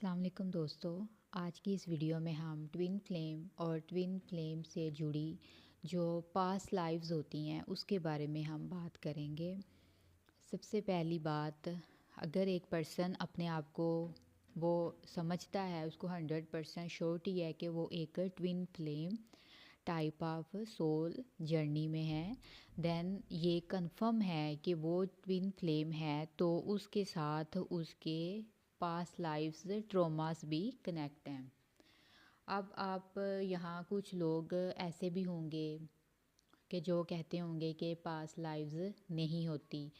अस्सलाम वालेकुम दोस्तों। आज की इस वीडियो में हम ट्विन फ्लेम और ट्विन फ्लेम से जुड़ी जो पास्ट लाइव्स होती हैं उसके बारे में हम बात करेंगे। सबसे पहली बात, अगर एक पर्सन अपने आप को वो समझता है, उसको 100% श्योरिटी है कि वो एक twin flame type of soul journey में है, देन ये कंफर्म है कि वो ट्विन फ्लेम है, तो उसके साथ उसके पास्ट लाइफ्स ट्रॉमास भी कनेक्ट हैं। अब आप यहाँ कुछ लोग ऐसे भी होंगे कि जो कहते होंगे कि पास्ट लाइव्स नहीं होती,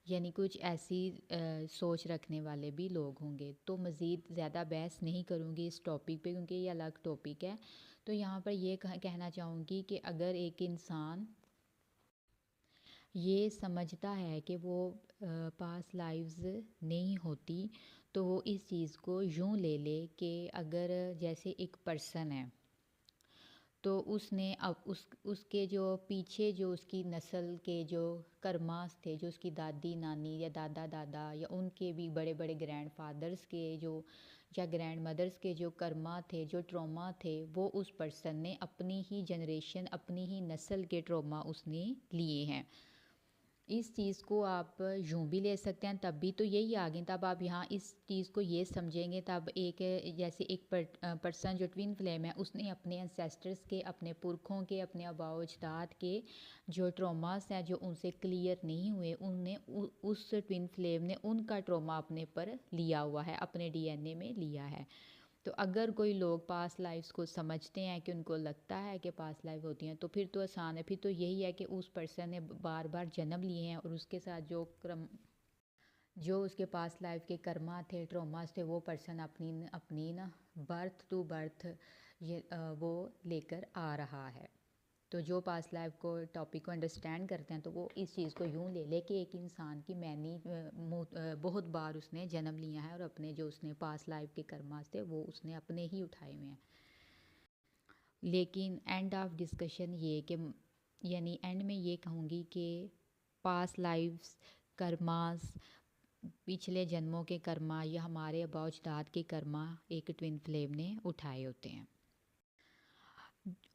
यानी कुछ ऐसी सोच रखने वाले भी लोग होंगे। तो मज़ीद ज़्यादा बहस नहीं करूँगी इस टॉपिक पे, क्योंकि ये अलग टॉपिक है। तो यहाँ पर ये कहना चाहूँगी कि अगर एक इंसान ये समझता है कि वो पास्ट लाइव्स नहीं होती, तो वो इस चीज़ को यूँ ले ले कि अगर जैसे एक पर्सन है, तो उसने अब उसके जो पीछे जो उसकी नस्ल के जो कर्मास थे, जो उसकी दादी नानी या दादा दादा या उनके भी बड़े बड़े ग्रैंड फादर्स के जो या ग्रैंड मदर्स के जो कर्मा थे, जो ट्रॉमा थे, वो उस पर्सन ने अपनी ही जनरेशन, अपनी ही नस्ल के ट्रॉमा उसने लिए हैं। इस चीज़ को आप यूँ भी ले सकते हैं, तब भी तो यही आ गए। तब आप यहाँ इस चीज़ को ये समझेंगे, तब एक जैसे एक पर्सन जो ट्विन फ्लेम है, उसने अपने एंसेस्टर्स के, अपने पुरखों के, अपने आबाओ अजदाद के जो ट्रॉमास हैं जो उनसे क्लियर नहीं हुए, उनने उस ट्विन फ्लेम ने उनका ट्रॉमा अपने पर लिया हुआ है, अपने डीएनए में लिया है। तो अगर कोई लोग पास्ट लाइफ्स को समझते हैं कि उनको लगता है कि पास्ट लाइफ होती हैं, तो फिर तो आसान है। फिर तो यही है कि उस पर्सन ने बार बार जन्म लिए हैं और उसके साथ जो उसके पास्ट लाइफ के कर्मा थे, ट्रॉमास थे, वो पर्सन अपनी अपनी ना बर्थ टू बर्थ वो लेकर आ रहा है। तो जो पास्ट लाइफ को टॉपिक को अंडरस्टैंड करते हैं, तो वो इस चीज़ को यूँ ले ले कि एक इंसान की बहुत बार उसने जन्म लिया है और अपने जो उसने पास्ट लाइफ के कर्मास थे वो उसने अपने ही उठाए हुए हैं। लेकिन एंड ऑफ डिस्कशन ये कि यानी एंड में ये कहूँगी कि पास्ट लाइफ्स कर्मास, पिछले जन्मों के कर्मा या हमारे आबाओ अजदाद के कर्मा एक ट्विन फ्लेम ने उठाए होते हैं।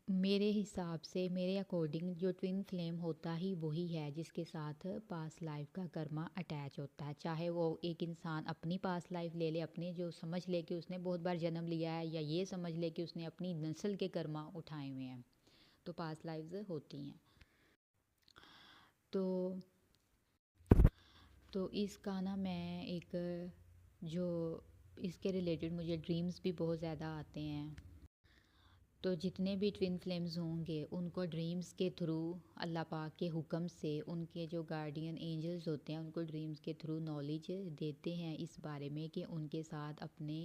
मेरे हिसाब से, मेरे अकॉर्डिंग, जो ट्विन फ्लेम होता ही वही है जिसके साथ पास्ट लाइफ का कर्मा अटैच होता है। चाहे वो एक इंसान अपनी पास्ट लाइफ ले ले, अपने जो समझ ले कि उसने बहुत बार जन्म लिया है, या ये समझ ले कि उसने अपनी नस्ल के कर्मा उठाए हुए हैं, तो पास्ट लाइफ्स होती हैं। तो इसका ना मैं एक जो इसके रिलेटेड मुझे ड्रीम्स भी बहुत ज़्यादा आते हैं। तो जितने भी ट्विन फ्लेम्स होंगे उनको ड्रीम्स के थ्रू, अल्लाह पाक के हुक्म से, उनके जो गार्डियन एंजल्स होते हैं उनको ड्रीम्स के थ्रू नॉलेज देते हैं इस बारे में कि उनके साथ अपने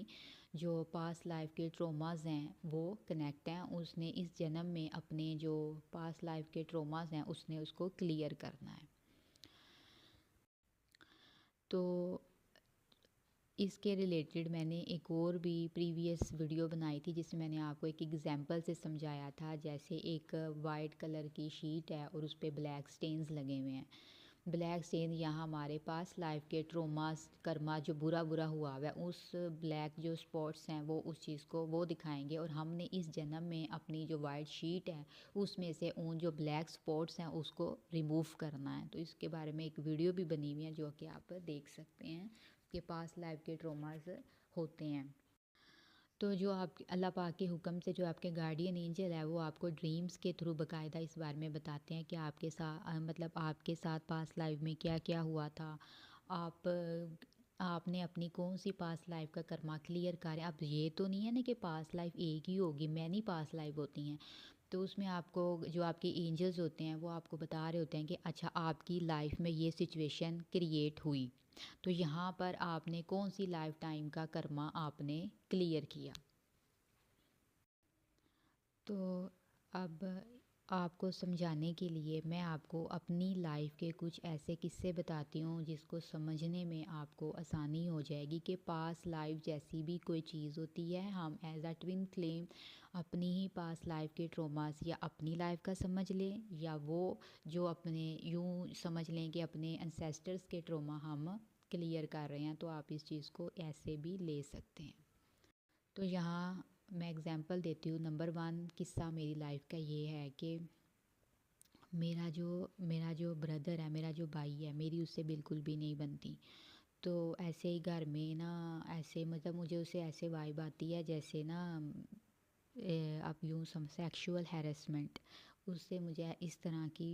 जो पास्ट लाइफ के ट्रॉमास हैं वो कनेक्ट हैं। उसने इस जन्म में अपने जो पास्ट लाइफ के ट्रॉमास हैं उसने उसको क्लियर करना है। तो इसके रिलेटेड मैंने एक और भी प्रीवियस वीडियो बनाई थी जिसमें मैंने आपको एक एग्जांपल से समझाया था। जैसे एक वाइट कलर की शीट है और उस पर ब्लैक स्टेन्स लगे हुए हैं। ब्लैक स्टेन यहाँ हमारे पास लाइफ के ट्रोमास, कर्मा जो बुरा बुरा हुआ है, उस ब्लैक जो स्पॉट्स हैं वो उस चीज़ को वो दिखाएंगे। और हमने इस जन्म में अपनी जो वाइट शीट है उसमें से उन जो ब्लैक स्पॉट्स हैं उसको रिमूव करना है। तो इसके बारे में एक वीडियो भी बनी हुई है जो कि आप देख सकते हैं के पास लाइफ के ट्रॉमास होते हैं। तो जो आप अल्लाह पाक के हुक्म से जो आपके गार्डियन एंजल है वो आपको ड्रीम्स के थ्रू बाकायदा इस बारे में बताते हैं कि आपके साथ मतलब आपके साथ पास्ट लाइफ में क्या क्या हुआ था। आपने अपनी कौन सी पास्ट लाइफ का कर्मा क्लियर कर है। अब ये तो नहीं है ना कि पास्ट लाइफ एक ही होगी, मैनी पास्ट लाइफ होती हैं। तो उसमें आपको जो आपके एंजल्स होते हैं वो आपको बता रहे होते हैं कि अच्छा आपकी लाइफ में ये सिचुएशन क्रिएट हुई, तो यहाँ पर आपने कौन सी लाइफ टाइम का कर्मा आपने क्लियर किया। तो अब आपको समझाने के लिए मैं आपको अपनी लाइफ के कुछ ऐसे किस्से बताती हूँ जिसको समझने में आपको आसानी हो जाएगी कि पास्ट लाइफ जैसी भी कोई चीज़ होती है, हम एज अ ट्विन फ्लेम अपनी ही पास्ट लाइफ के ट्रोमास या अपनी लाइफ का समझ लें, या वो जो अपने यूँ समझ लें कि अपने एंसेस्टर्स के ट्रोमा हम क्लियर कर रहे हैं। तो आप इस चीज़ को ऐसे भी ले सकते हैं। तो यहाँ मैं एग्ज़ाम्पल देती हूँ। नंबर वन किस्सा मेरी लाइफ का ये है कि मेरा जो ब्रदर है, मेरा जो भाई है, मेरी उससे बिल्कुल भी नहीं बनती। तो ऐसे ही घर में ना, ऐसे मतलब मुझे उससे ऐसे वाइब आती है जैसे ना आप यूँ सम सेक्सुअल हैरेसमेंट, उससे मुझे इस तरह की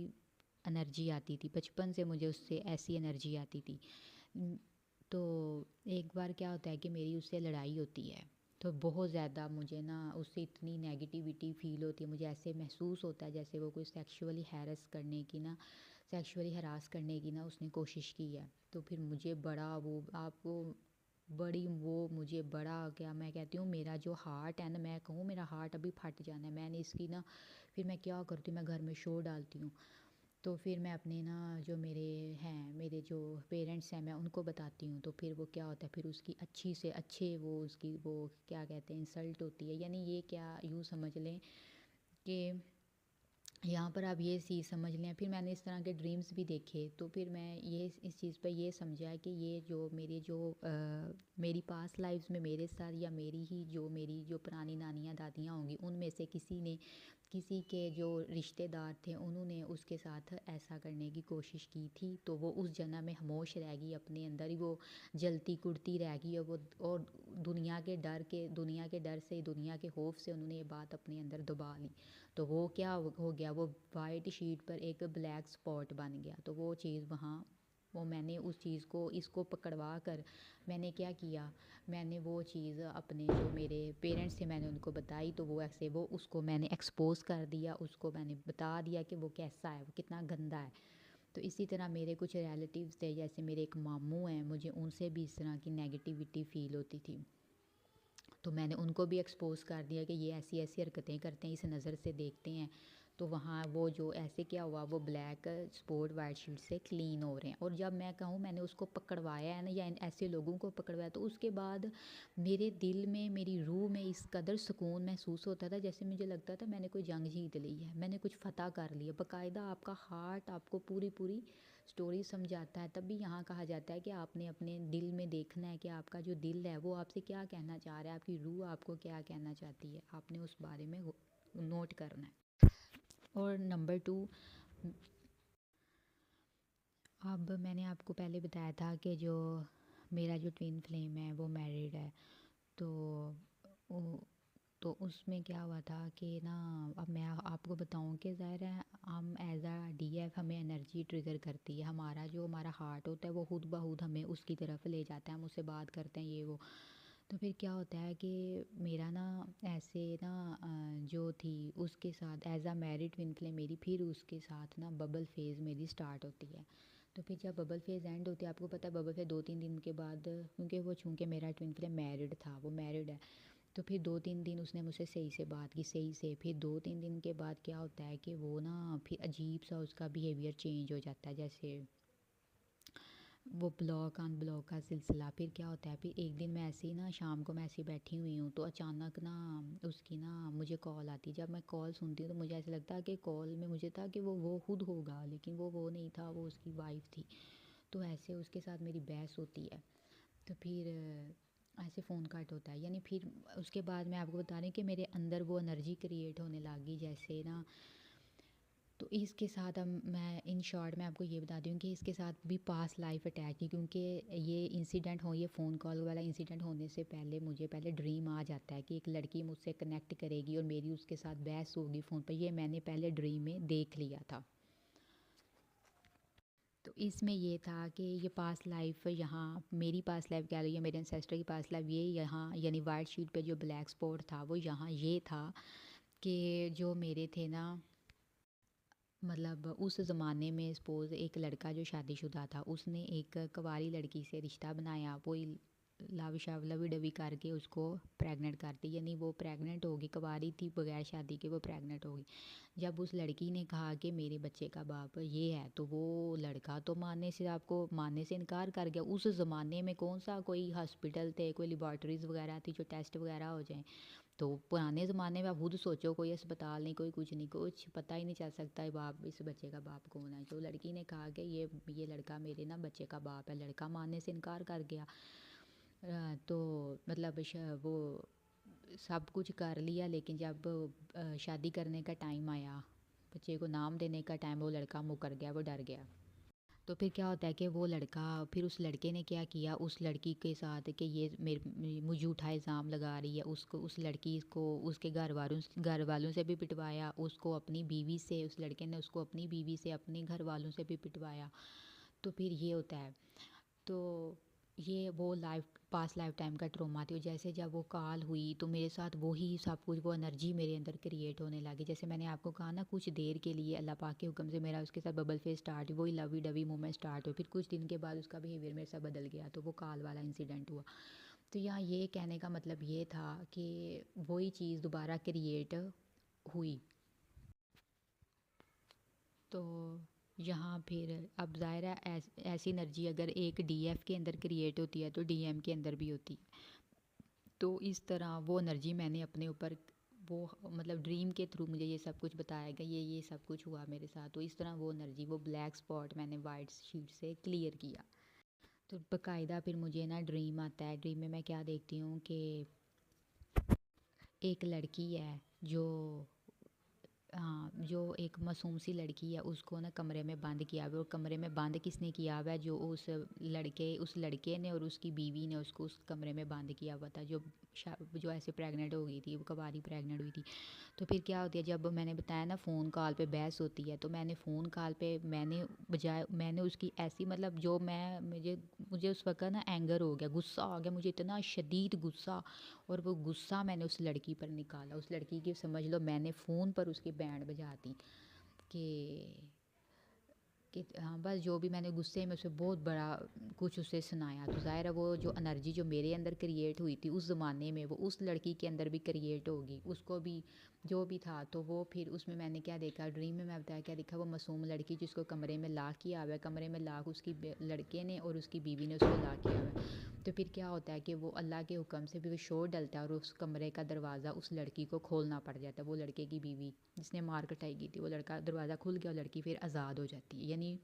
एनर्जी आती थी। बचपन से मुझे उससे ऐसी एनर्जी आती थी। न- तो एक बार क्या होता है कि मेरी उससे लड़ाई होती है। तो बहुत ज़्यादा मुझे ना उससे इतनी नेगेटिविटी फ़ील होती है, मुझे ऐसे महसूस होता है जैसे वो कोई सेक्सुअली हरास करने की ना उसने कोशिश की है। तो फिर मुझे बड़ा वो आपको बड़ी वो मुझे बड़ा क्या मैं कहती हूँ, मेरा जो हार्ट है ना, मैं कहूँ मेरा हार्ट अभी फट जाना है। मैंने इसकी ना, फिर मैं क्या करती हूँ, मैं घर में शोर डालती हूँ। तो फिर मैं अपने ना जो मेरे जो पेरेंट्स हैं, मैं उनको बताती हूँ। तो फिर वो क्या होता है, फिर उसकी अच्छी से अच्छे वो उसकी वो क्या कहते हैं, इंसल्ट होती है। यानी ये क्या यूँ समझ लें कि यहाँ पर आप ये चीज़ समझ लें। फिर मैंने इस तरह के ड्रीम्स भी देखे। तो फिर मैं ये इस चीज़ पे ये समझा कि ये मेरी पास्ट लाइफ्स में मेरे साथ, या मेरी जो पुरानी नानियाँ दादियाँ होंगी, उनमें से किसी के जो रिश्तेदार थे, उन्होंने उसके साथ ऐसा करने की कोशिश की थी। तो वो उस जन्म में खामोश रह गई, अपने अंदर ही वो जलती कुड़ती रह गई। और दुनिया के डर से, दुनिया के खौफ से उन्होंने ये बात अपने अंदर दबा ली। तो वो क्या हो गया, वो वाइट शीट पर एक ब्लैक स्पॉट बन गया। तो वो चीज़ वहाँ, वो मैंने उस चीज़ को इसको पकड़वा कर मैंने क्या किया, मैंने वो चीज़ अपने जो मेरे पेरेंट्स थे मैंने उनको बताई। तो वो ऐसे वो उसको मैंने एक्सपोज़ कर दिया, उसको मैंने बता दिया कि वो कैसा है, वो कितना गंदा है। तो इसी तरह मेरे कुछ रिलेटिव्स थे, जैसे मेरे एक मामू हैं, मुझे उनसे भी इस तरह की नेगेटिविटी फ़ील होती थी। तो मैंने उनको भी एक्सपोज़ कर दिया कि ये ऐसी ऐसी हरकतें करते हैं, इस नज़र से देखते हैं। तो वहाँ वो जो ऐसे क्या हुआ, वो ब्लैक स्पॉट वाइट शीट से क्लीन हो रहे हैं। और जब मैं कहूँ मैंने उसको पकड़वाया है ना, या ऐसे लोगों को पकड़वाया, तो उसके बाद मेरे दिल में, मेरी रूह में इस कदर सुकून महसूस होता था, जैसे मुझे लगता था मैंने कोई जंग जीत ली है, मैंने कुछ फ़तह कर लिया। बाकायदा आपका हार्ट आपको पूरी पूरी स्टोरी समझाता है। तभी यहाँ कहा जाता है कि आपने अपने दिल में देखना है कि आपका जो दिल है वो आपसे क्या कहना चाह रहा है, आपकी रूह आपको क्या कहना चाहती है, आपने उस बारे में नोट करना है। और नंबर टू, अब मैंने आपको पहले बताया था कि जो मेरा जो ट्विन फ्लेम है वो मैरिड है। तो वो- तो उसमें क्या हुआ था कि ना, अब मैं आपको बताऊं कि ज़ाहिर है हम एज आ डीएफ हमें एनर्जी ट्रिगर करती है। हमारा हार्ट होता है वो खुद ब खुद हमें उसकी तरफ ले जाता है, हम उससे बात करते हैं ये वो। तो फिर क्या होता है कि मेरा ना ऐसे ना जो थी उसके साथ एज आ मैरिड ट्विन फ्लेम मेरी, फिर उसके साथ ना बबल फेज़ मेरी स्टार्ट होती है। तो फिर जब बबल फेज़ एंड होती है, आपको पता है बबल फेज़ 2-3 दिन के बाद, क्योंकि वो चूँकि मेरा ट्विन फ्लेम मैरिड था, वो मैरिड है। तो फिर 2-3 दिन उसने मुझसे सही से बात की, सही से। फिर 2-3 दिन के बाद क्या होता है कि वो ना फिर अजीब सा उसका बिहेवियर चेंज हो जाता है, जैसे वो ब्लॉक अनब्लॉक का सिलसिला। फिर क्या होता है, फिर एक दिन मैं ऐसे ही ना शाम को मैं ऐसे ही बैठी हुई हूँ, तो अचानक ना उसकी ना मुझे कॉल आती। जब मैं कॉल सुनती हूँ तो मुझे ऐसा लगता है कि कॉल में मुझे था कि वो खुद होगा, लेकिन वो नहीं था, वो उसकी वाइफ थी। तो ऐसे उसके साथ मेरी बहस होती है। तो फिर ऐसे फ़ोन कट होता है। यानी फिर उसके बाद मैं आपको बता रही हूँ कि मेरे अंदर वो एनर्जी क्रिएट होने लगी जैसे ना। तो इसके साथ अब मैं इन शॉर्ट मैं आपको ये बता दूँ कि इसके साथ भी पास्ट लाइफ अटैच है, क्योंकि ये इंसिडेंट ये फ़ोन कॉल वाला इंसिडेंट होने से पहले मुझे पहले ड्रीम आ जाता है कि एक लड़की मुझसे कनेक्ट करेगी और मेरी उसके साथ बहस होगी फ़ोन पर। ये मैंने पहले ड्रीम में देख लिया था। तो इसमें ये था कि ये पास्ट लाइफ, यहाँ मेरी पास्ट लाइफ कह रही है, मेरे एंसेस्टर की पास्ट लाइफ ये यहाँ, यानी वाइट शीट पे जो ब्लैक स्पॉट था वो यहाँ ये था कि जो मेरे थे ना, मतलब उस ज़माने में सपोज़ एक लड़का जो शादीशुदा था, उसने एक कुंवारी लड़की से रिश्ता बनाया, वो लवी डवी करके उसको प्रेग्नेंट कर दी। यानी वो प्रेग्नेंट होगी, कुंवारी थी बगैर शादी के, वो प्रेग्नेंट होगी। जब उस लड़की ने कहा कि मेरे बच्चे का बाप ये है, तो वो लड़का तो मानने से इनकार कर गया। उस ज़माने में कौन सा कोई हॉस्पिटल थे, कोई लेबॉर्ट्रीज़ वगैरह थी जो टेस्ट वगैरह हो जाएं। तो पुराने ज़माने में आप खुद सोचो, कोई अस्पताल नहीं, कोई कुछ नहीं, कुछ पता ही नहीं चल सकता है बाप, इस बच्चे का बाप कौन है। तो लड़की ने कहा कि ये लड़का मेरे ना बच्चे का बाप है। लड़का मानने से इनकार कर गया। तो मतलब वो सब कुछ कर लिया, लेकिन जब शादी करने का टाइम आया, बच्चे को नाम देने का टाइम, वो लड़का मुकर गया, वो डर गया। तो फिर क्या होता है कि वो लड़का, फिर उस लड़के ने क्या किया उस लड़की के साथ कि ये मुझे उठा इल्ज़ाम लगा रही है, उसको, उस लड़की को उसके घर वालों से भी पिटवाया, उसको अपनी बीवी से, उस लड़के ने उसको अपनी बीवी से, अपने घर वालों से भी पिटवाया। तो फिर ये होता है। तो ये वो पास लाइफ टाइम का ट्रॉमा थी। और जैसे जब वो कॉल हुई तो मेरे साथ वही सब कुछ, वो एनर्जी मेरे अंदर क्रिएट होने लगी। जैसे मैंने आपको कहा ना, कुछ देर के लिए अल्लाह पाक के हुक्म से मेरा उसके साथ बबल फेस स्टार्ट, वही लवी डवी मूवमेंट स्टार्ट हुई। फिर कुछ दिन के बाद उसका बिहेवियर मेरे साथ बदल गया, तो वो कॉल वाला इंसिडेंट हुआ। तो यहाँ ये कहने का मतलब ये था कि वही चीज़ दोबारा क्रिएट हुई। तो यहाँ फिर अब ज़ाहिर है ऐसी एनर्जी अगर एक डीएफ के अंदर क्रिएट होती है तो डीएम के अंदर भी होती है। तो इस तरह वो एनर्जी मैंने अपने ऊपर, वो मतलब ड्रीम के थ्रू मुझे ये सब कुछ बताया गया, ये सब कुछ हुआ मेरे साथ। तो इस तरह वो एनर्जी, वो ब्लैक स्पॉट मैंने वाइट शीट से क्लियर किया। तो बाकायदा फिर मुझे ना ड्रीम आता है। ड्रीम में मैं क्या देखती हूँ कि एक लड़की है जो, हाँ, जो एक मासूम सी लड़की है, उसको ना कमरे में बंद किया हुआ है। और कमरे में बंद किसने किया हुआ है? जो उस लड़के ने और उसकी बीवी ने उसको उस कमरे में बंद किया हुआ था, जो ऐसे प्रेग्नेंट हो गई थी, वो कवारी प्रेग्नेंट हुई थी। तो फिर क्या होती है, जब मैंने बताया ना फ़ोन कॉल पे बहस होती है, तो मैंने फ़ोन कॉल पे मैंने उसकी ऐसी, मतलब जो मैं मुझे मुझे उस वक़्त ना एंगर हो गया, गुस्सा आ गया मुझे, इतना शदीद गुस्सा। और वो गुस्सा मैंने उस लड़की पर निकाला। उस लड़की की समझ लो मैंने फ़ोन पर उसकी बैंड बजा दी कि हाँ, बस जो भी मैंने गुस्से में उसे बहुत बड़ा कुछ उसे सुनाया। तो ज़ाहिर है वो जो एनर्जी जो मेरे अंदर क्रिएट हुई थी उस ज़माने में, वो उस लड़की के अंदर भी क्रिएट होगी, उसको भी जो भी था। तो वो फिर उसमें मैंने क्या देखा, ड्रीम में मैं बताया क्या देखा, वो मासूम लड़की जिसको कमरे में लॉक किया हुआ है, कमरे में लॉक उसकी लड़के ने और उसकी बीवी ने उसको लॉक किया हुआ है। तो फिर क्या होता है कि वो अल्लाह के हुक्म से भी वो शोर डलता है और उस कमरे का दरवाज़ा उस लड़की को खोलना पड़ जाता है। वो लड़के की बीवी जिसने मार कटाई की थी, वो लड़का, दरवाज़ा खुल गया और लड़की फिर आज़ाद हो जाती है। यानी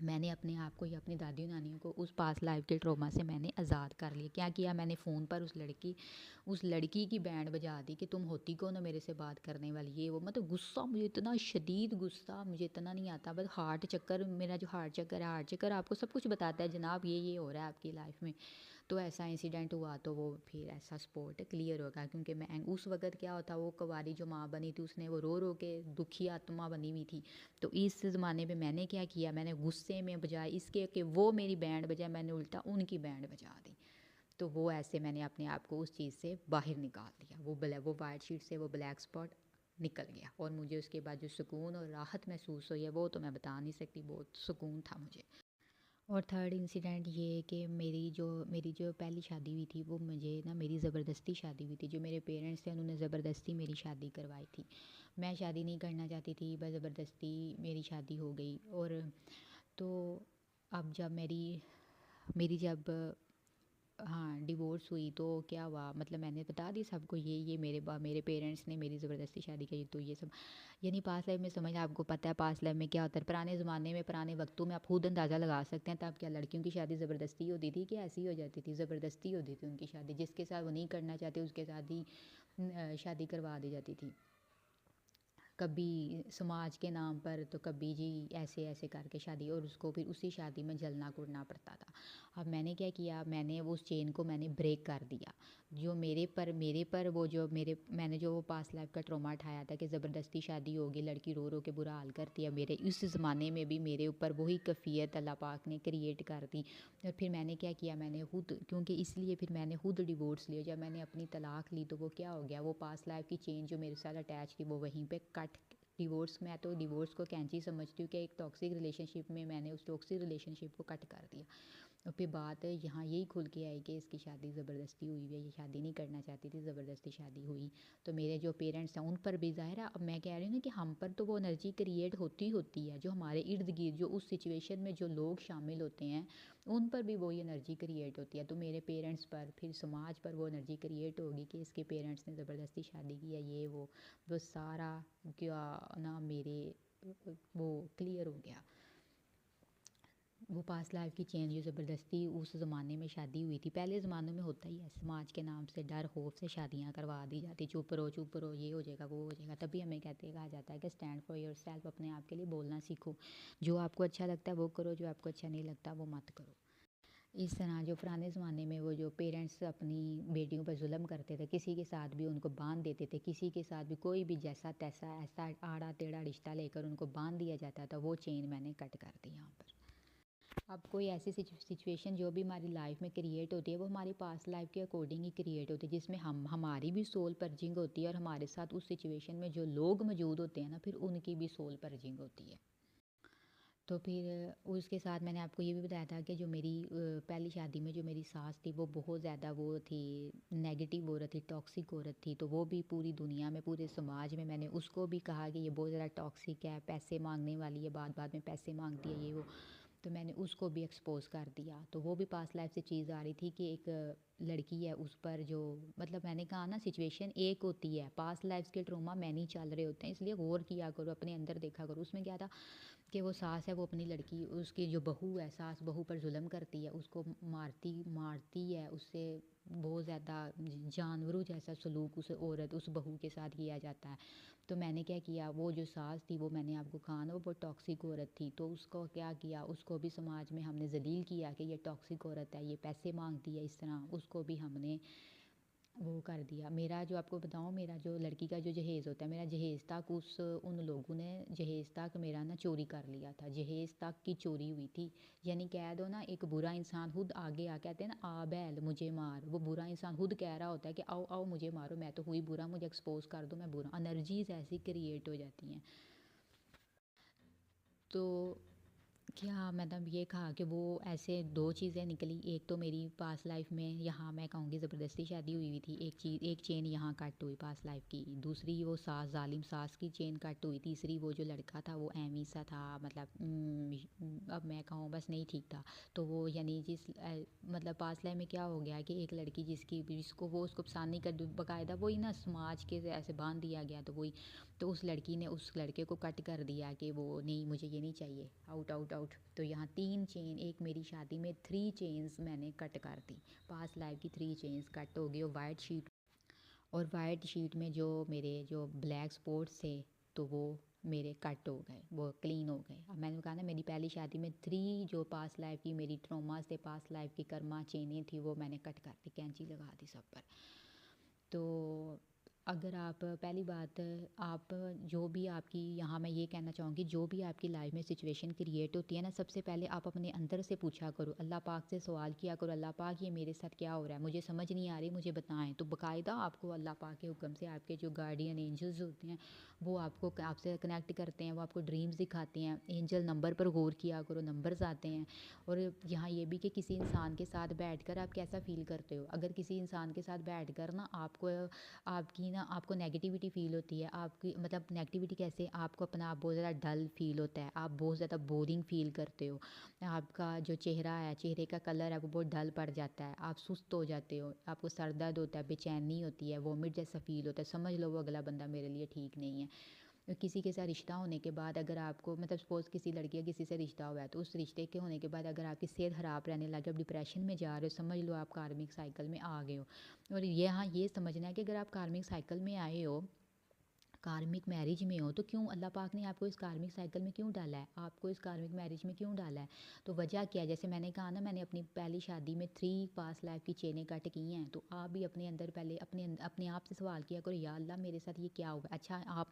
मैंने अपने आप को या अपनी दादी नानियों को उस पास लाइफ के ट्रॉमा से मैंने आज़ाद कर लिया। क्या किया मैंने, फ़ोन पर उस लड़की की बैंड बजा दी कि तुम होती कौन हो मेरे से बात करने वाली, ये वो। मतलब गुस्सा, मुझे इतना शदीद गुस्सा, मुझे इतना नहीं आता। बस हार्ट चक्कर, मेरा जो हार्ट चक्कर आपको सब कुछ बताता है जनाब, ये हो रहा है आपकी लाइफ में। तो ऐसा इंसिडेंट हुआ, तो वो फिर ऐसा स्पॉट क्लियर होगा। क्योंकि मैं उस वक़्त क्या होता, वो कुंवारी जो माँ बनी थी, उसने वो रो रो के दुखी आत्मा बनी हुई थी। तो इस ज़माने में मैंने क्या किया, मैंने गुस्से में बजाय इसके कि वो मेरी बैंड बजाए, मैंने उल्टा उनकी बैंड बजा दी। तो वो ऐसे मैंने अपने आप को उस चीज़ से बाहर निकाल दिया। वो वाइट शीट से वो ब्लैक स्पॉट निकल गया। और मुझे उसके बाद जो सुकून और राहत महसूस हुई है वो तो मैं बता नहीं सकती, बहुत सुकून था मुझे। और थर्ड इंसिडेंट ये है कि मेरी जो पहली शादी हुई थी, वो मुझे ना मेरी ज़बरदस्ती शादी हुई थी। जो मेरे पेरेंट्स थे उन्होंने ज़बरदस्ती मेरी शादी करवाई थी। मैं शादी नहीं करना चाहती थी, बस ज़बरदस्ती मेरी शादी हो गई। और तो अब जब मेरी मेरी जब हाँ डिवोर्स हुई, तो क्या हुआ, मतलब मैंने बता दी सबको, ये मेरे पेरेंट्स ने मेरी ज़बरदस्ती शादी की। तो ये सब यानी पास्ट लाइफ में, समझ, आपको पता है पास्ट लाइफ में क्या होता है। पुराने ज़माने में, पुराने वक्तों में आप खुद अंदाज़ा लगा सकते हैं, तब क्या लड़कियों की शादी ज़बरदस्ती होती थी कि ऐसी हो जाती थी, ज़बरदस्ती होती थी उनकी शादी। जिसके साथ वो नहीं करना चाहते उसके साथ ही शादी करवा दी जाती थी। कभी समाज के नाम पर, तो कभी जी ऐसे ऐसे करके शादी, और उसको फिर उसी शादी में जलना कुड़ना पड़ता था। अब मैंने क्या किया, मैंने उस चेन को मैंने ब्रेक कर दिया। जो मेरे पर वो जो मेरे मैंने जो वो पास्ट लाइफ का ट्रॉमा उठाया था कि ज़बरदस्ती शादी होगी, लड़की रो रो के बुरा हाल करती है, मेरे इस ज़माने में भी मेरे ऊपर वही कैफियत अल्लाह पाक ने क्रिएट कर दी। और फिर मैंने क्या किया, मैंने खुद, क्योंकि इसलिए फिर मैंने खुद डिवोर्स लिया। जब मैंने अपनी तलाक ली तो वो क्या हो गया, वो पास्ट लाइफ की चेन जो मेरे साथ अटैच थी वो वहीं पे कट। डिवोर्स, मैं तो डिवोर्स को कैंची समझती हूँ कि एक टॉक्सिक रिलेशनशिप में मैंने उस टॉक्सिक रिलेशनशिप को कट कर दिया। और फिर बात यहाँ यही खुल के आई कि इसकी शादी ज़बरदस्ती हुई है, ये शादी नहीं करना चाहती थी, ज़बरदस्ती शादी हुई। तो मेरे जो पेरेंट्स हैं उन पर भी ज़ाहिर है, अब मैं कह रही हूँ ना कि हम पर तो वो एनर्जी क्रिएट होती है, जो हमारे इर्द गिर्द जो उस सिचुएशन में जो लोग शामिल होते हैं उन पर भी वही एनर्जी क्रिएट होती है। तो मेरे पेरेंट्स पर, फिर समाज पर वो एनर्जी क्रिएट होगी कि इसके पेरेंट्स ने ज़बरदस्ती शादी की है, ये वो सारा क्या ना मेरे वो क्लियर हो गया। वो पास्ट लाइफ की चेन जो ज़बरदस्ती उस ज़माने में शादी हुई थी। पहले ज़मानों में होता ही है, समाज के नाम से डर खौफ से शादियाँ करवा दी जाती, चुप रहो, ये हो जाएगा वो हो जाएगा। तभी हमें कहा जाता है कि स्टैंड फॉर योर सेल्फ, अपने आप के लिए बोलना सीखो। जो आपको अच्छा लगता है वो करो, जो आपको अच्छा नहीं लगता वो मत करो। इस तरह जो पुराने ज़माने में वो जो पेरेंट्स अपनी बेटियों पर जुल्म करते थे, किसी के साथ भी उनको बांध देते थे, किसी के साथ भी कोई भी जैसा तैसा ऐसा आड़ा टेढ़ा रिश्ता लेकर उनको बांध दिया जाता था, वो चेन मैंने कट कर दी यहाँ पर। अब कोई ऐसी सिचुएशन जो भी हमारी लाइफ में क्रिएट होती है वो हमारी पास्ट लाइफ के अकॉर्डिंग ही क्रिएट होती है, जिसमें हमारी भी सोल पर्जिंग होती है और हमारे साथ उस सिचुएशन में जो लोग मौजूद होते हैं ना, फिर उनकी भी सोल पर्जिंग होती है। तो फिर उसके साथ मैंने आपको ये भी बताया था कि जो मेरी पहली शादी में जो मेरी सास थी वो बहुत ज़्यादा वो थी, नेगेटिव औरत थी, टॉक्सिक औरत थी। तो वो भी पूरी दुनिया में, पूरे समाज में मैंने उसको भी कहा कि ये बहुत ज़्यादा टॉक्सिक है, पैसे मांगने वाली है, बात बात में पैसे मांगती है, ये वो। तो मैंने उसको भी एक्सपोज़ कर दिया। तो वो भी पास्ट लाइफ से चीज़ आ रही थी कि एक लड़की है, उस पर जो मतलब मैंने कहा ना, सिचुएशन एक होती है, पास्ट लाइफ के ट्रॉमा मैनी चल रहे होते हैं, इसलिए गौर किया करो, अपने अंदर देखा करो। उसमें क्या था कि वो सास है, वो अपनी लड़की, उसकी जो बहू है, सास बहू पर जुल्म करती है, उसको मारती है, उससे बहुत ज़्यादा जानवरों जैसा सलूक उस औरत, उस बहू के साथ किया जाता है। तो मैंने क्या किया, वो जो सास थी वो मैंने आपको कहा ना वो बहुत टॉक्सिक औरत थी, तो उसको क्या किया, उसको भी समाज में हमने जलील किया कि ये टॉक्सिक औरत है, ये पैसे मांगती है, इस तरह उसको भी हमने वो कर दिया। मेरा जो आपको बताऊँ, मेरा जो लड़की का जो जहेज़ होता है, मेरा जहेज़ तक उन लोगों ने जहेज़ तक मेरा ना चोरी कर लिया था, जहेज़ तक की चोरी हुई थी। यानी कह दो ना, एक बुरा इंसान खुद आगे आ कहते हैं ना, आ बैल मुझे मार, वो बुरा इंसान खुद कह रहा होता है कि आओ आओ मुझे मारो, मैं तो हुई बुरा, मुझे एक्सपोज कर दो, मैं बुरा। एनर्जीज ऐसी क्रिएट हो जाती हैं। तो क्या मतलब ये कहा कि वो ऐसे दो चीज़ें निकली, एक तो मेरी पास्ट लाइफ में यहाँ मैं कहूँगी ज़बरदस्ती शादी हुई हुई थी, एक चेन यहाँ कट हुई पास्ट लाइफ की, दूसरी वो सास जालिम सास की चेन कट हुई, तीसरी वो जो लड़का था वो एमी सा था, मतलब अब मैं कहूँ बस नहीं ठीक था। तो वो यानी मतलब पास्ट लाइफ में क्या हो गया कि एक लड़की जिसको वो उसको पसंद नहीं कर, बाकायदा वही ना समाज के ऐसे बांध दिया गया, तो वही। तो उस लड़की ने उस लड़के को कट कर दिया कि वो नहीं, मुझे ये नहीं चाहिए, आउट आउट आउट। तो यहाँ 3 चेन, एक मेरी शादी में 3 चेन्स मैंने कट कर दी, पास्ट लाइफ की 3 चेन्स कट हो गई। और वाइट शीट में जो मेरे जो ब्लैक स्पॉट्स थे, तो वो मेरे कट हो गए, वो क्लीन हो गए। अब मैंने कहा ना, मेरी पहली शादी में 3 जो पास्ट लाइफ की मेरी ट्रॉमास थे, पास्ट लाइफ की कर्मा चेनें थी, वो मैंने कट कर दी, कैंची लगा दी सब पर। तो अगर आप पहली बात, आप जो भी आपकी, यहाँ मैं ये कहना चाहूँगी, जो भी आपकी लाइफ में सिचुएशन क्रिएट होती है ना, सबसे पहले आप अपने अंदर से पूछा करो, अल्लाह पाक से सवाल किया करो, अल्लाह पाक ये मेरे साथ क्या हो रहा है, मुझे समझ नहीं आ रही, मुझे बताएं। तो बाकायदा आपको अल्लाह पाक के हुक्म से आपके जो गार्डियन एंजल्स होते हैं वो आपको आपसे कनेक्ट करते हैं, वो आपको ड्रीम्स दिखाते हैं। एंजल नंबर पर गौर किया करो, नंबर्स आते हैं। और यहाँ ये भी कि किसी इंसान के साथ बैठकर आप कैसा फ़ील करते हो, अगर किसी इंसान के साथ बैठकर ना आपको नेगेटिविटी फ़ील होती है, आपकी मतलब नेगेटिविटी कैसे, आपको अपना आप बहुत ज़्यादा डल फ़ील होता है, आप बहुत ज़्यादा बोरिंग फ़ील करते हो, आपका जो चेहरा है, चेहरे का कलर है वो बहुत डल पड़ जाता है, आप सुस्त हो जाते हो, आपको सर दर्द होता है, बेचैनी होती है, वोमिट जैसा फ़ील होता है, समझ लो वो अगला बंदा मेरे लिए ठीक नहीं है। किसी के साथ रिश्ता होने के बाद अगर आपको मतलब सपोज़ किसी लड़की या किसी से रिश्ता हुआ है, तो उस रिश्ते के होने के बाद अगर आपकी सेहत ख़राब रहने लगे, आप डिप्रेशन में जा रहे हो, समझ लो आप कार्मिक साइकिल में आ गए हो। और यहाँ ये समझना है कि अगर आप कार्मिक साइकिल में आए हो, कार्मिक मैरिज में हो, तो क्यों अल्लाह पाक ने आपको इस कार्मिक साइकिल में क्यों डाला है, आपको इस कार्मिक मैरिज में क्यों डाला है। तो वजह क्या है, जैसे मैंने कहा ना, मैंने अपनी पहली शादी में 3 पास्ट लाइफ की चेनें कट की हैं। तो आप भी अपने अंदर पहले अपने आप से सवाल किया करो, या अल्लाह मेरे साथ ये क्या हुआ। अच्छा,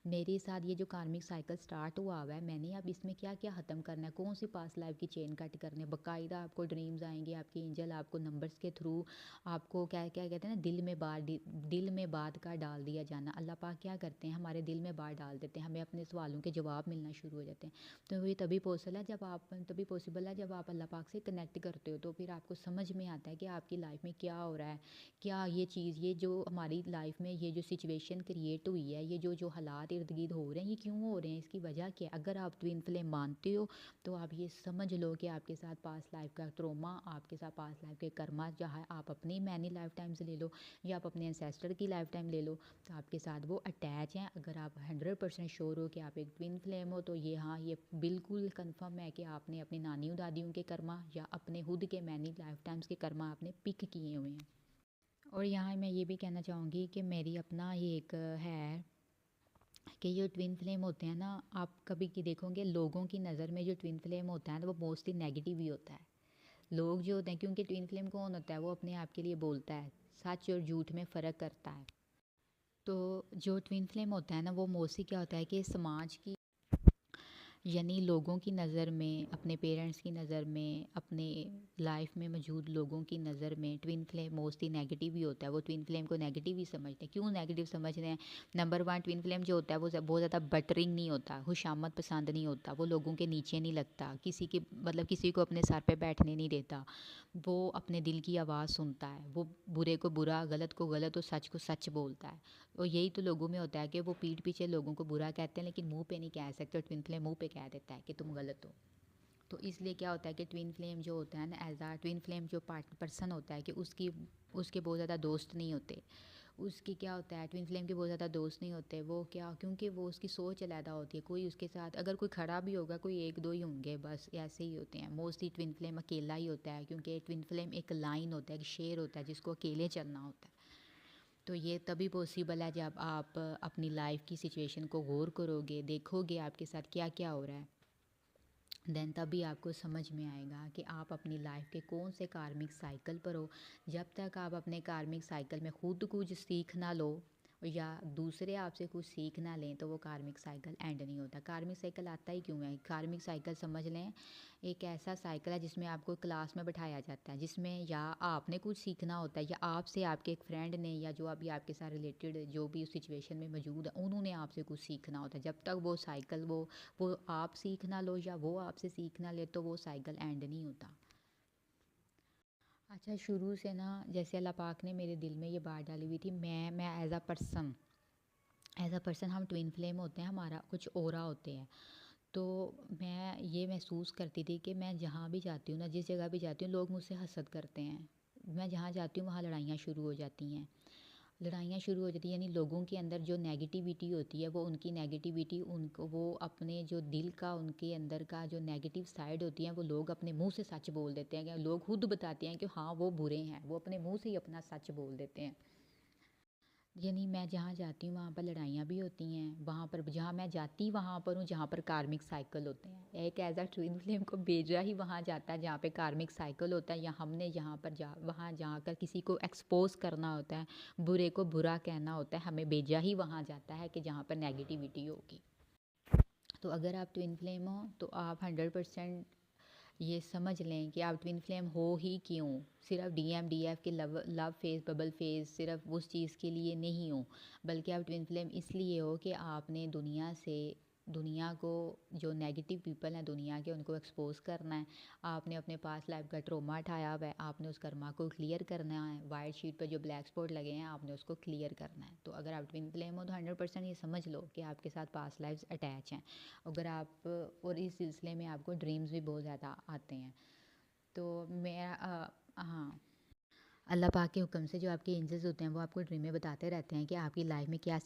मेरे साथ ये जो कार्मिक साइकिल स्टार्ट हुआ है, मैंने अब इसमें क्या क्या ख़त्म करना है, कौन सी पास्ट लाइफ की चेन कट करनी है। बाकायदा आपको ड्रीम्स आएंगे, आपके एंजल आपको नंबर्स के थ्रू आपको क्या क्या कहते हैं ना, दिल में बात का डाल दिया जाना। अल्लाह पाक क्या करते हैं, हमारे दिल में बात डाल देते हैं, हमें अपने सवालों के जवाब मिलना शुरू हो जाते हैं। तो ये तभी पॉसिबल है जब आप अल्लाह पाक से कनेक्ट करते हो। तो फिर आपको समझ में आता है कि आपकी लाइफ में क्या हो रहा है, क्या ये जो हमारी लाइफ में ये जो सिचुएशन क्रिएट हुई है, ये जो जो हालात इर्द गिर्द हो रहे हैं, ये क्यों हो रहे हैं, इसकी वजह क्या है। अगर आप ट्विन फ्लेम मानते हो तो आप ये समझ लो कि आपके साथ पास्ट लाइफ का ट्रोमा, आपके साथ पास्ट लाइफ के कर्मा, चाहे आप अपनी मैनी लाइफ टाइम से ले लो या आप अपने एंसेस्टर की लाइफ टाइम ले लो, तो आपके आपके साथ वो अटैच हैं, अगर आप 100% श्योर हो कि आप एक ट्विन फ्लेम हो, तो ये हाँ ये बिल्कुल कंफर्म है कि आपने अपनी नानियों दादियों के कर्मा या अपने खुद के मैनी लाइफ टाइम्स के कर्मा आपने पिक किए हुए हैं। और यहाँ मैं ये भी कहना चाहूँगी कि मेरी अपना ये एक है कि जो ट्विन फ्लेम होते हैं ना, आप कभी की देखोगे लोगों की नज़र में जो ट्विन फ्लेम होता है तो वो मोस्टली नेगेटिव ही होता है। लोग जो होते हैं, क्योंकि ट्विन फ्लेम कौन होता है, वो अपने आप के लिए बोलता है, सच और झूठ में फ़र्क करता है। तो जो ट्विन फ्लेम होता है ना, वो मोस्टली क्या होता है कि समाज की यानी लोगों की नज़र में, अपने पेरेंट्स की नज़र में, अपने लाइफ में मौजूद लोगों की नज़र में ट्विन फ्लेम मोस्टली नेगेटिव ही होता है। वो ट्विन फ्लेम को नेगेटिव ही समझते हैं। क्यों नेगेटिव समझ रहे हैं? नंबर वन, ट्विन फ्लेम जो होता है वो बहुत ज़्यादा बटरिंग नहीं होता, खुशामद पसंद नहीं होता, वो लोगों के नीचे नहीं लगता, किसी के मतलब किसी को अपने सर पे बैठने नहीं देता, वो अपने दिल की आवाज़ सुनता है, वो बुरे को बुरा, गलत को गलत और सच को सच बोलता है। और यही तो लोगों में होता है कि वो पीठ पीछे लोगों को बुरा कहते हैं, लेकिन मुंह पे नहीं कह सकते। ट्विन फ्लेम मुंह पे कह देता है कि तुम गलत हो। तो इसलिए क्या होता है कि ट्विन फ्लेम जो होता है ना, एज आ ट्विन फ्लेम जो पर्सन होता है कि उसके बहुत ज़्यादा दोस्त नहीं होते। उसकी क्या होता है, ट्विन फ्लेम के बहुत ज़्यादा दोस्त नहीं होते। वो क्या, क्योंकि वो उसकी सोच अलग होती है। कोई उसके साथ अगर कोई खड़ा भी होगा, कोई एक दो ही होंगे, बस ऐसे ही होते हैं। मोस्टली ट्विन फ्लेम अकेला ही होता है, क्योंकि ट्विन फ्लेम एक लाइन होता है, एक शेर होता है जिसको अकेले चलना होता है। तो ये तभी पॉसिबल है जब आप अपनी लाइफ की सिचुएशन को गौर करोगे, देखोगे आपके साथ क्या क्या हो रहा है। देन तभी आपको समझ में आएगा कि आप अपनी लाइफ के कौन से कार्मिक साइकिल पर हो। जब तक आप अपने कार्मिक साइकिल में खुद कुछ सीख ना लो या दूसरे आपसे कुछ सीख ना लें, तो वो कार्मिक साइकिल एंड नहीं होता। कार्मिक साइकिल आता ही क्यों है? कार्मिक साइकिल समझ लें, एक ऐसा साइकिल है जिसमें आपको क्लास में बैठाया जाता है, जिसमें या आपने कुछ सीखना होता है या आपसे आपके एक फ्रेंड ने या जो अभी आपके साथ रिलेटेड जो भी उस सिचुएशन में मौजूद है, उन्होंने आपसे कुछ सीखना होता है। जब तक वो साइकिल वो आप सीख ना लो या वो आपसे सीख ना ले, तो वो साइकिल एंड नहीं होता। अच्छा, शुरू से ना जैसे अल्लाह पाक ने मेरे दिल में ये बात डाली हुई थी, मैं एज अ पर्सन हम ट्विन फ्लेम होते हैं, हमारा कुछ ओरा होते हैं। तो मैं ये महसूस करती थी कि मैं जहाँ भी जाती हूँ ना, जिस जगह भी जाती हूँ, लोग मुझसे हसद करते हैं। मैं जहाँ जाती हूँ वहाँ लड़ाइयाँ शुरू हो जाती हैं। लड़ाइयाँ शुरू हो जाती हैं, यानी लोगों के अंदर जो नेगेटिविटी होती है, वो उनकी नेगेटिविटी उनको वो अपने जो दिल का उनके अंदर का जो नेगेटिव साइड होती है, वो लोग अपने मुंह से सच बोल देते हैं। कि लोग खुद बताते हैं कि हाँ वो बुरे हैं, वो अपने मुंह से ही अपना सच बोल देते हैं। यानी मैं जहाँ जाती हूँ वहाँ पर लड़ाइयाँ भी होती हैं। वहाँ पर जहाँ मैं जाती वहाँ पर हूँ जहाँ पर कार्मिक साइकिल होते हैं। एक एज अ ट्विन फ्लेम को भेजा ही वहाँ जाता है जहाँ पे कार्मिक साइकिल होता है, या हमने यहाँ पर वहाँ जाकर किसी को एक्सपोज करना होता है, बुरे को बुरा कहना होता है, हमें भेजा ही वहाँ जाता है कि जहाँ पर नेगेटिविटी होगी। तो अगर आप ट्विन फ्लेम हो तो आप 100% ये समझ लें कि आप ट्विन फ्लेम हो ही क्यों। सिर्फ DMDF के love love phase, bubble phase सिर्फ उस चीज़ के लिए नहीं हो, बल्कि आप ट्विन फ्लेम इसलिए हो कि आपने दुनिया को, जो नेगेटिव पीपल हैं दुनिया के, उनको एक्सपोज करना है। आपने अपने पास लाइफ का ट्रोमा उठाया हुआ है, आपने उस कर्मा को क्लियर करना है। वाइट शीट पर जो ब्लैक स्पॉट लगे हैं, आपने उसको क्लियर करना है। तो अगर आप ट्विन फ्लेम हो तो 100% ये समझ लो कि आपके साथ पास्ट लाइफ्स अटैच हैं। अगर आप और इस सिलसिले में आपको ड्रीम्स भी बहुत ज़्यादा आते हैं। तो हाँ, अल्लाह पाक के हुक्म से जो आपके एंजल्स होते हैं वो आपको ड्रीम में बताते रहते हैं कि आपकी लाइफ में क्या